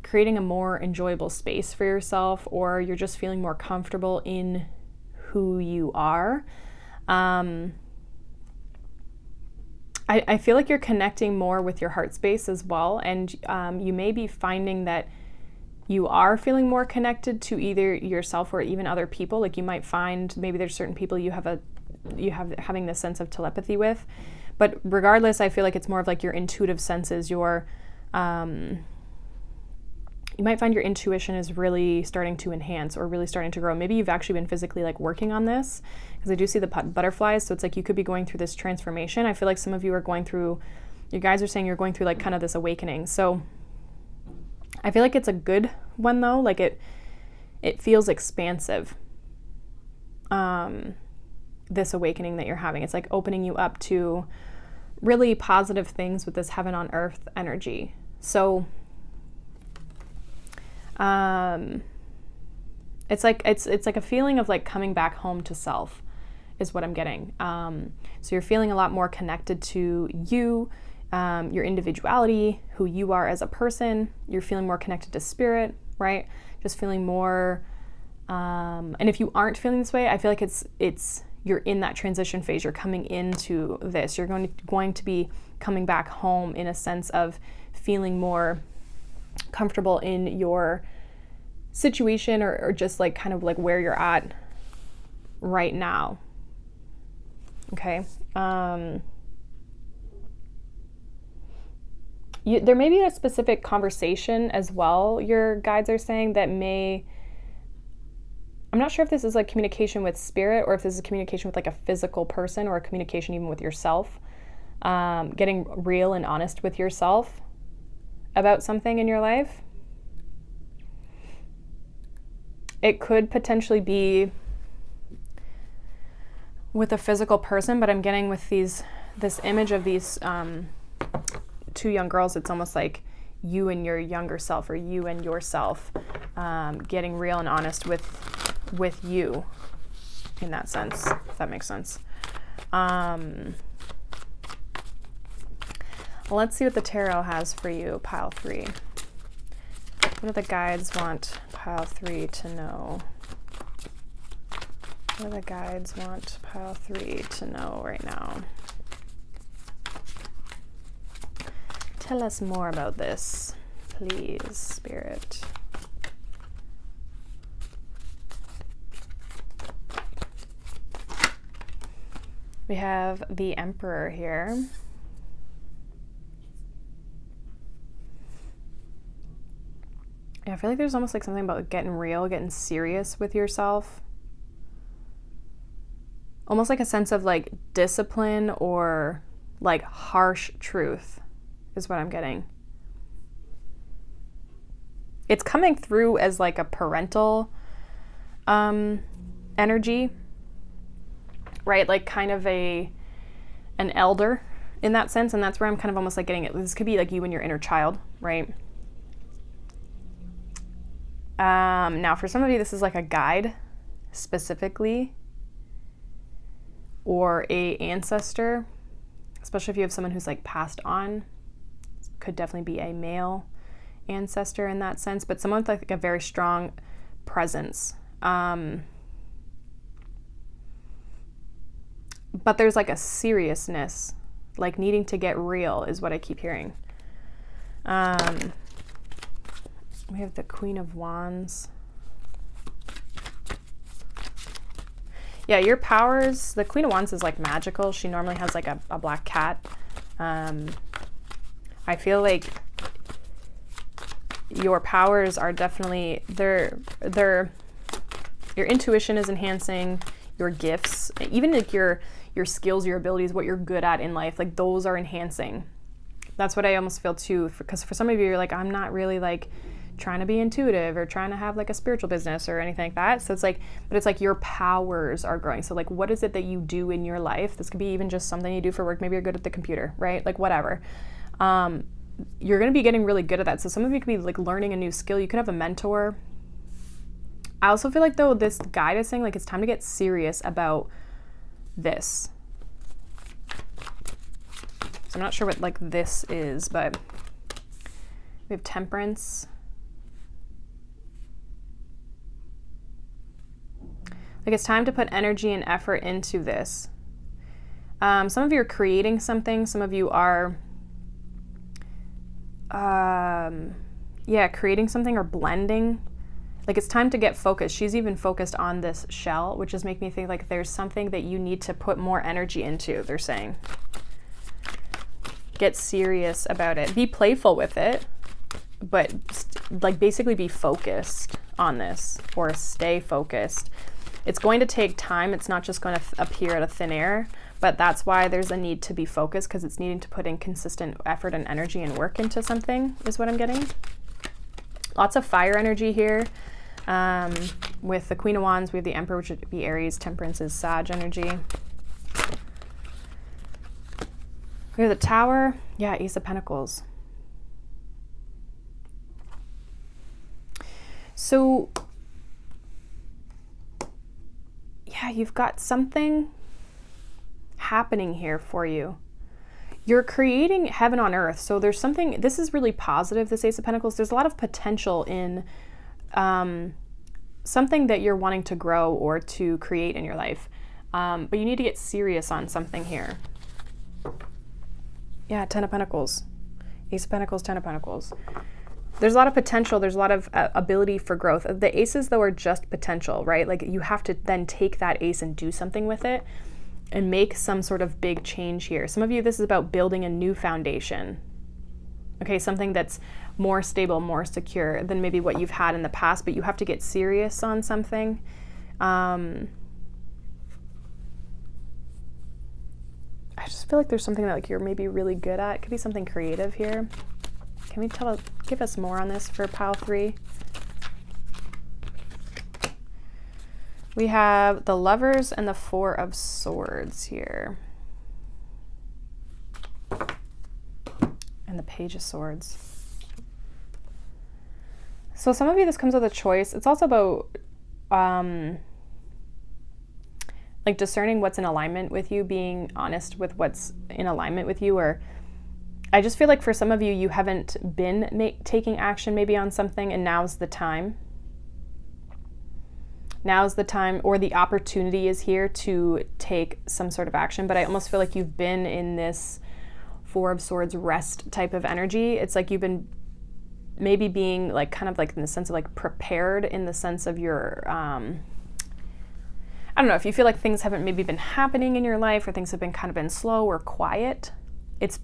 creating a more enjoyable space for yourself, or you're just feeling more comfortable in who you are. I feel like you're connecting more with your heart space as well, and you may be finding that you are feeling more connected to either yourself or even other people. Like you might find maybe there's certain people you have having this sense of telepathy with, But regardless, I feel like it's more of like your intuitive senses, you might find your intuition is really starting to enhance or really starting to grow. Maybe you've actually been physically like working on this, because I do see the butterflies. So it's like you could be going through this transformation. I feel like some of you are going through, you guys are saying you're going through like kind of this awakening. So I feel like it's a good one though. Like it feels expansive. This awakening that you're having, it's like opening you up to really positive things with this heaven on earth energy. So it's like a feeling of like coming back home to self is what I'm getting. So you're feeling a lot more connected to you, your individuality, who you are as a person. You're feeling more connected to spirit, right? Just feeling more, and if you aren't feeling this way, I feel like it's you're in that transition phase. You're coming into this. You're going to be coming back home in a sense of feeling more comfortable in your situation, or just like kind of like where you're at right now. Okay. There may be a specific conversation as well, your guides are saying, that may, I'm not sure if this is like communication with spirit, or if this is communication with like a physical person, or a communication even with yourself, getting real and honest with yourself about something in your life. It could potentially be with a physical person, but I'm getting with this image of these two young girls. It's almost like you and your younger self, or you and yourself, getting real and honest with you in that sense, if that makes sense. Let's see what the tarot has for you, pile 3. What do the guides want pile 3 to know? What do the guides want pile 3 to know right now? Tell us more about this, please, Spirit. We have the Emperor here. Yeah, I feel like there's almost like something about getting real, getting serious with yourself. Almost like a sense of like discipline, or like harsh truth is what I'm getting. It's coming through as like a parental energy, right? Like kind of an elder in that sense. And that's where I'm kind of almost like getting it. This could be like you and your inner child, right? Now for some of you, this is like a guide specifically, or a ancestor, especially if you have someone who's like passed on. Could definitely be a male ancestor in that sense, but someone with like a very strong presence. But there's like a seriousness, like needing to get real is what I keep hearing. We have the Queen of Wands. Yeah, your powers, the Queen of Wands is like magical. She normally has like a black cat. I feel like your powers are definitely, your intuition is enhancing, your gifts, even like your skills, your abilities, what you're good at in life, like those are enhancing. That's what I almost feel too, because for some of you, you're like, I'm not really like trying to be intuitive or trying to have like a spiritual business or anything like that. So it's like, but it's like your powers are growing. So like, what is it that you do in your life? This could be even just something you do for work. Maybe you're good at the computer, right? Like whatever. You're going to be getting really good at that. So some of you could be like learning a new skill. You could have a mentor. I also feel like though this guide is saying like it's time to get serious about this. So I'm not sure what like this is, but we have Temperance. Like it's time to put energy and effort into this. Some of you are creating something. Some of you are, creating something or blending. Like it's time to get focused. She's even focused on this shell, which is making me think like there's something that you need to put more energy into, they're saying. Get serious about it. Be playful with it, but like basically be focused on this, or stay focused. It's going to take time. It's not just going to appear out of thin air, but that's why there's a need to be focused, because it's needing to put in consistent effort and energy and work into something, is what I'm getting. Lots of fire energy here. With the Queen of Wands, we have the Emperor, which would be Aries. Temperance is Sag energy. We have the Tower. Yeah, Ace of Pentacles. So, yeah, you've got something happening here for you. You're creating heaven on earth. So there's something, this is really positive, this Ace of Pentacles. There's a lot of potential in something that you're wanting to grow or to create in your life. But you need to get serious on something here. Yeah, Ten of Pentacles. Ace of Pentacles, Ten of Pentacles. There's a lot of potential. There's a lot of ability for growth. The aces, though, are just potential, right? Like you have to then take that ace and do something with it and make some sort of big change here. Some of you, this is about building a new foundation. Okay, something that's more stable, more secure than maybe what you've had in the past, but you have to get serious on something. I just feel like there's something that like you're maybe really good at. It could be something creative here. Can we give us more on this for pile 3? We have the Lovers and the Four of Swords here. And the Page of Swords. So some of you, this comes with a choice. It's also about like discerning what's in alignment with you, being honest with what's in alignment with you. Or I just feel like for some of you, you haven't been taking action maybe on something, and now's the time. Now's the time, or the opportunity is here to take some sort of action. But I almost feel like you've been in this Four of Swords rest type of energy. It's like you've been maybe being like kind of like in the sense of like prepared, in the sense of your I don't know, if you feel like things haven't maybe been happening in your life, or things have been kind of been slow or quiet, it's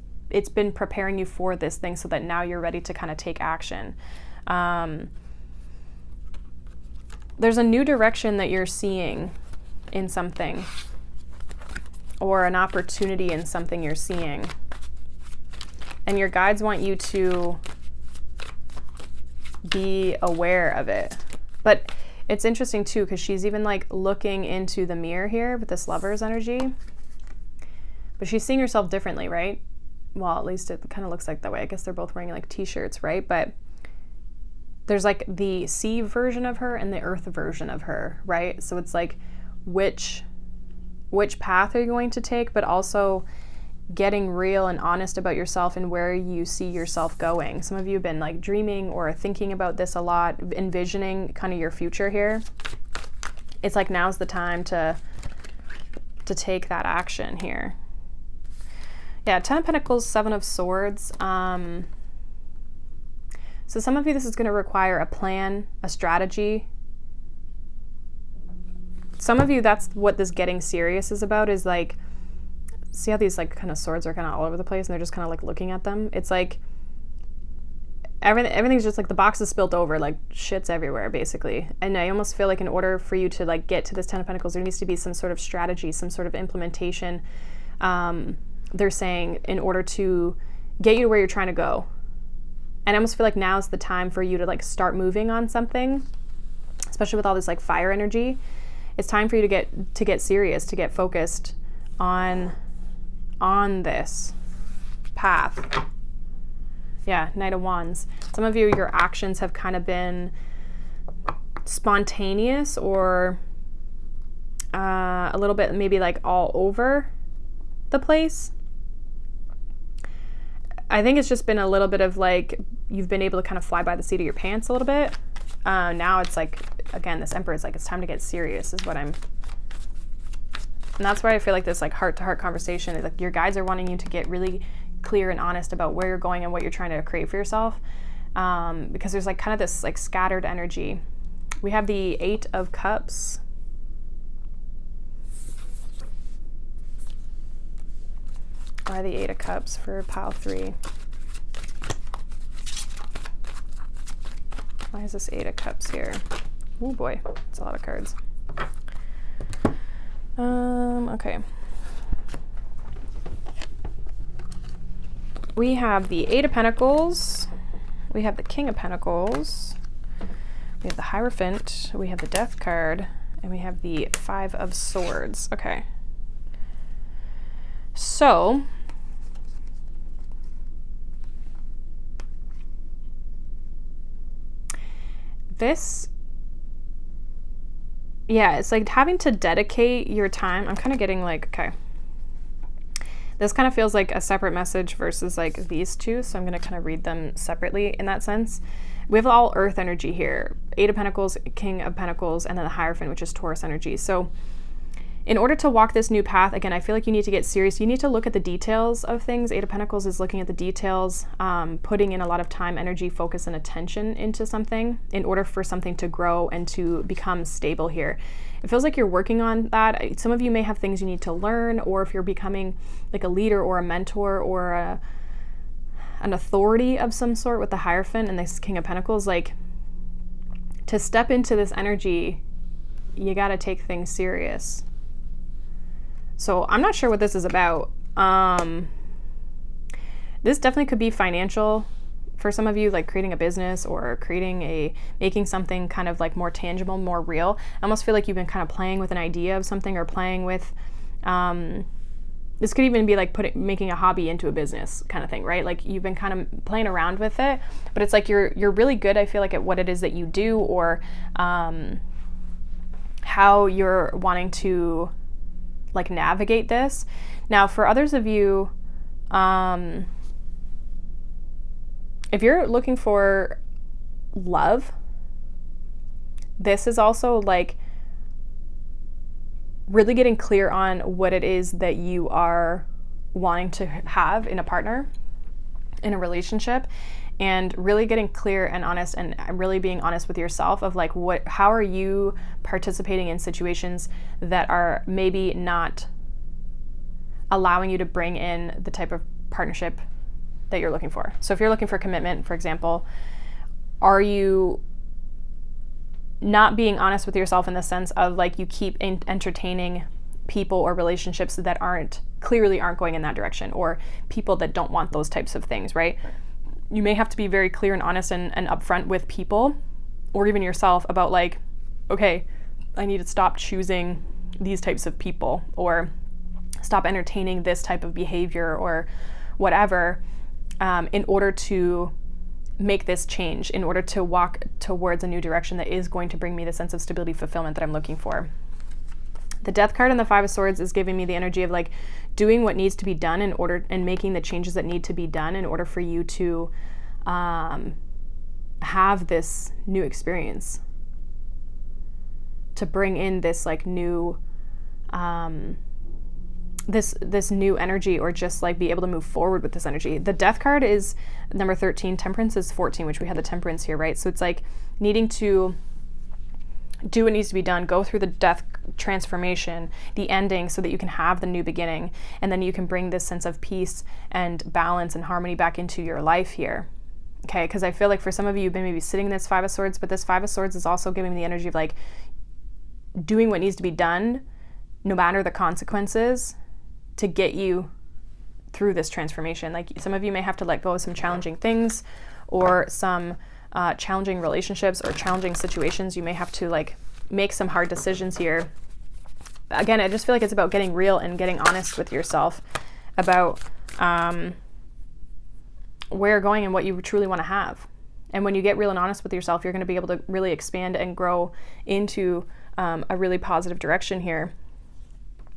been preparing you for this thing so that now you're ready to kind of take action. There's a new direction that you're seeing in something, or an opportunity in something you're seeing. And your guides want you to be aware of it. But it's interesting too, because she's even like looking into the mirror here with this Lover's energy. But she's seeing herself differently, right? Well, at least it kind of looks like that way. I guess they're both wearing like t-shirts, right? But there's like the sea version of her and the earth version of her, right? So it's like which path are you going to take, but also getting real and honest about yourself and where you see yourself going. Some of you have been like dreaming or thinking about this a lot, envisioning kind of your future here. It's like now's the time to take that action here. Yeah, Ten of Pentacles, Seven of Swords. So some of you, this is going to require a plan, a strategy. Some of you, that's what this getting serious is about, is like, see how these like kind of swords are kind of all over the place and they're just kind of like looking at them? It's like everything's just like the box is spilt over, like shit's everywhere basically. And I almost feel like in order for you to like get to this Ten of Pentacles, there needs to be some sort of strategy, some sort of implementation. They're saying in order to get you to where you're trying to go. And I almost feel like now's the time for you to like start moving on something, especially with all this like fire energy. It's time for you to get serious, to get focused on this path. Yeah, Knight of Wands. Some of you, your actions have kind of been spontaneous, or a little bit maybe like all over the place. I think it's just been a little bit of like, you've been able to kind of fly by the seat of your pants a little bit. Now it's like, again, this Emperor is like, it's time to get serious is what and that's why I feel like this like heart-to-heart conversation is like your guides are wanting you to get really clear and honest about where you're going and what you're trying to create for yourself. Because there's like kind of this like scattered energy. We have the Eight of Cups. Why the Eight of Cups for pile 3? Why is this Eight of Cups here? Oh boy, it's a lot of cards. Okay. We have the Eight of Pentacles. We have the King of Pentacles. We have the Hierophant. We have the Death card. And we have the Five of Swords. Okay. So, this, yeah, it's like having to dedicate your time. I'm kind of getting like, okay, this kind of feels like a separate message versus like these two. So I'm going to kind of read them separately in that sense. We have all earth energy here. Eight of Pentacles, King of Pentacles, and then the Hierophant, which is Taurus energy. So in order to walk this new path, again, I feel like you need to get serious. You need to look at the details of things. Eight of Pentacles is looking at the details, putting in a lot of time, energy, focus, and attention into something in order for something to grow and to become stable here. It feels like you're working on that. Some of you may have things you need to learn, or if you're becoming like a leader or a mentor or an authority of some sort with the Hierophant and this King of Pentacles, like to step into this energy, you got to take things serious. So I'm not sure what this is about. This definitely could be financial for some of you, like creating a business or making something kind of like more tangible, more real. I almost feel like you've been kind of playing with an idea of something, or playing with, this could even be like making a hobby into a business kind of thing, right? Like you've been kind of playing around with it, but it's like you're really good, I feel like, at what it is that you do, or how you're wanting to like navigate this. Now, for others of you, if you're looking for love, this is also like really getting clear on what it is that you are wanting to have in a partner, in a relationship, and really getting clear and honest, and really being honest with yourself of like how are you participating in situations that are maybe not allowing you to bring in the type of partnership that you're looking for. So if you're looking for commitment, for example, are you not being honest with yourself in the sense of like you keep entertaining people or relationships that clearly aren't going in that direction, or people that don't want those types of things, right? You may have to be very clear and honest and upfront with people, or even yourself, about like, okay, I need to stop choosing these types of people, or stop entertaining this type of behavior or whatever, in order to make this change, in order to walk towards a new direction that is going to bring me the sense of stability, fulfillment that I'm looking for. The Death card and the Five of Swords is giving me the energy of like doing what needs to be done and making the changes that need to be done in order for you to have this new experience, to bring in this like new this new energy, or just like be able to move forward with this energy. The Death card is number 13, Temperance is 14, which we had the Temperance here, right? So it's like needing to do what needs to be done, go through the death transformation, the ending, so that you can have the new beginning, and then you can bring this sense of peace and balance and harmony back into your life here. Okay, because I feel like for some of you, you've been maybe sitting in this Five of Swords, but this Five of Swords is also giving me the energy of like doing what needs to be done, no matter the consequences, to get you through this transformation. Like some of you may have to let go of some challenging things, or some challenging relationships or challenging situations. You may have to like make some hard decisions here. Again, I just feel like it's about getting real and getting honest with yourself about where you're going and what you truly want to have. And when you get real and honest with yourself, you're going to be able to really expand and grow into a really positive direction here,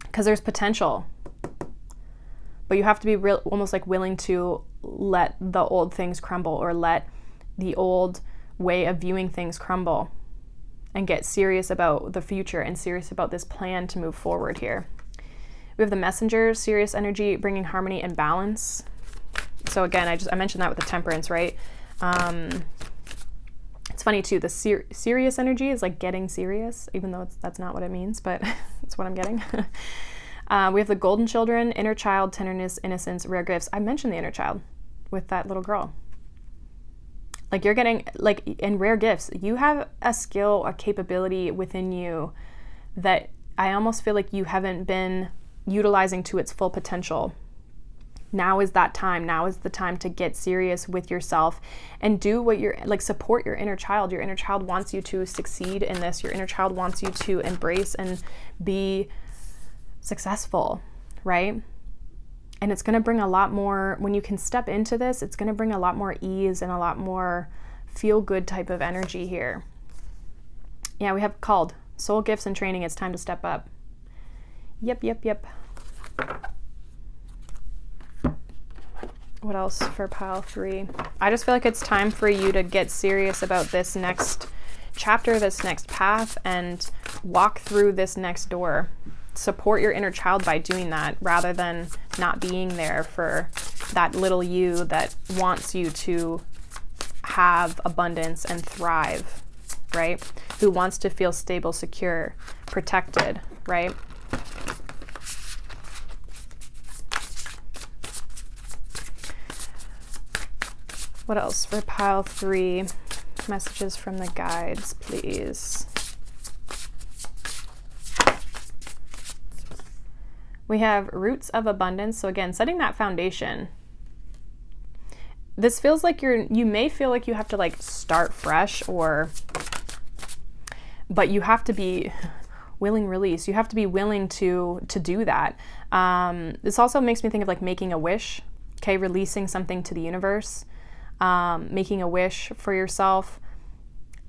because there's potential. But you have to be almost like willing to let the old things crumble, or let the old way of viewing things crumble, and get serious about the future and serious about this plan to move forward here. We have the Messenger, serious energy, bringing harmony and balance. So again, I mentioned that with the Temperance, right? It's funny too, the serious energy is like getting serious, even though that's not what it means, but it's what I'm getting. We have the golden children, inner child, tenderness, innocence, rare gifts. I mentioned the inner child with that little girl. Like you're getting, like in rare gifts, you have a skill, a capability within you that I almost feel like you haven't been utilizing to its full potential. Now is that time. Now is the time to get serious with yourself and do what you're like, support your inner child. Your inner child wants you to succeed in this. Your inner child wants you to embrace and be successful, right? And it's going to bring a lot more, when you can step into this, it's going to bring a lot more ease and a lot more feel good type of energy here. Yeah, we have called soul gifts and training. It's time to step up. Yep. What else for pile 3? I just feel like it's time for you to get serious about this next chapter, this next path, and walk through this next door. Support your inner child by doing that rather than not being there for that little you that wants you to have abundance and thrive, right? Who wants to feel stable, secure, protected, right? What else for pile 3? Messages from the guides, please. We have roots of abundance. So again, setting that foundation. This feels like you may feel like you have to like start fresh but you have to be willing release. You have to be willing to do that. This also makes me think of like making a wish, okay? Releasing something to the universe. Making a wish for yourself,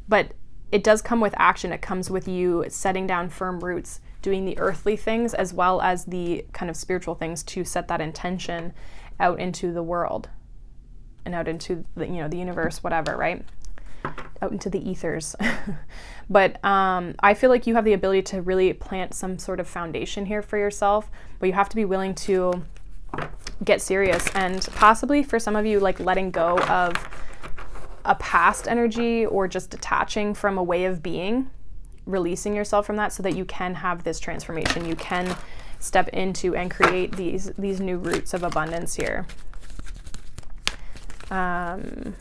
but it does come with action. It comes with you setting down firm roots, doing the earthly things as well as the kind of spiritual things to set that intention out into the world and out into the, the universe, whatever, right? Out into the ethers. But I feel like you have the ability to really plant some sort of foundation here for yourself, but you have to be willing to get serious, and possibly for some of you, like letting go of a past energy or just detaching from a way of being, releasing yourself from that so that you can have this transformation. You can step into and create these new roots of abundance here. Final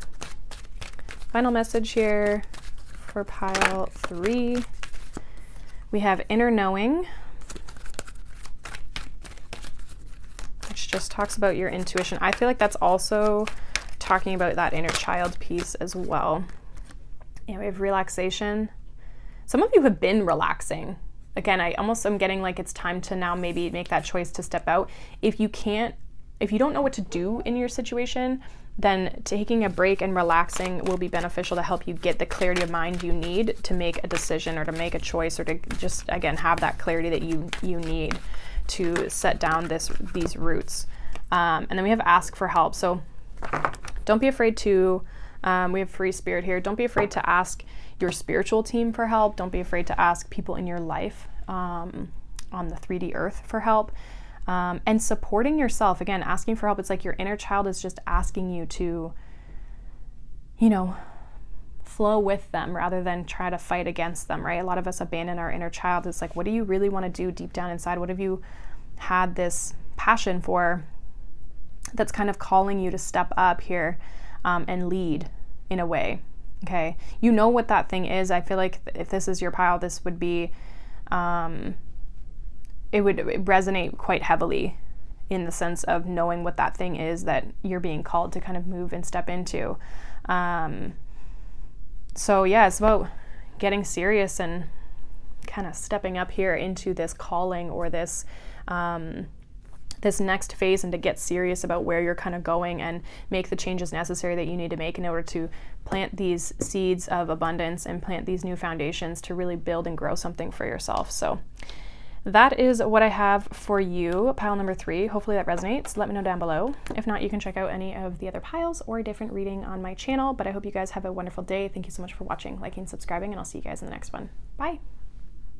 message here for pile 3. We have inner knowing, just talks about your intuition. I feel like that's also talking about that inner child piece as well. Yeah, we have relaxation. Some of you have been relaxing. Again, I almost am getting like it's time to now maybe make that choice to step out. If you don't know what to do in your situation, then taking a break and relaxing will be beneficial to help you get the clarity of mind you need to make a decision or to make a choice or to just, again, have that clarity that you need to set down these roots. And then we have ask for help. So don't be afraid to, we have free spirit here. Don't be afraid to ask your spiritual team for help. Don't be afraid to ask people in your life on the 3D earth for help. And supporting yourself, again, asking for help. It's like your inner child is just asking you to, flow with them rather than try to fight against them, right? A lot of us abandon our inner child. It's like, what do you really want to do deep down inside? What have you had this passion for that's kind of calling you to step up here and lead in a way, okay? You know what that thing is. I feel like if this is your pile, this would be, it would resonate quite heavily in the sense of knowing what that thing is that you're being called to kind of move and step into. So yeah, it's about getting serious and kind of stepping up here into this calling or this this next phase, and to get serious about where you're kind of going and make the changes necessary that you need to make in order to plant these seeds of abundance and plant these new foundations to really build and grow something for yourself. So that is what I have for you, pile number 3. Hopefully that resonates. Let me know down below. If not, you can check out any of the other piles or a different reading on my channel. But I hope you guys have a wonderful day. Thank you so much for watching, liking, subscribing, and I'll see you guys in the next one. Bye.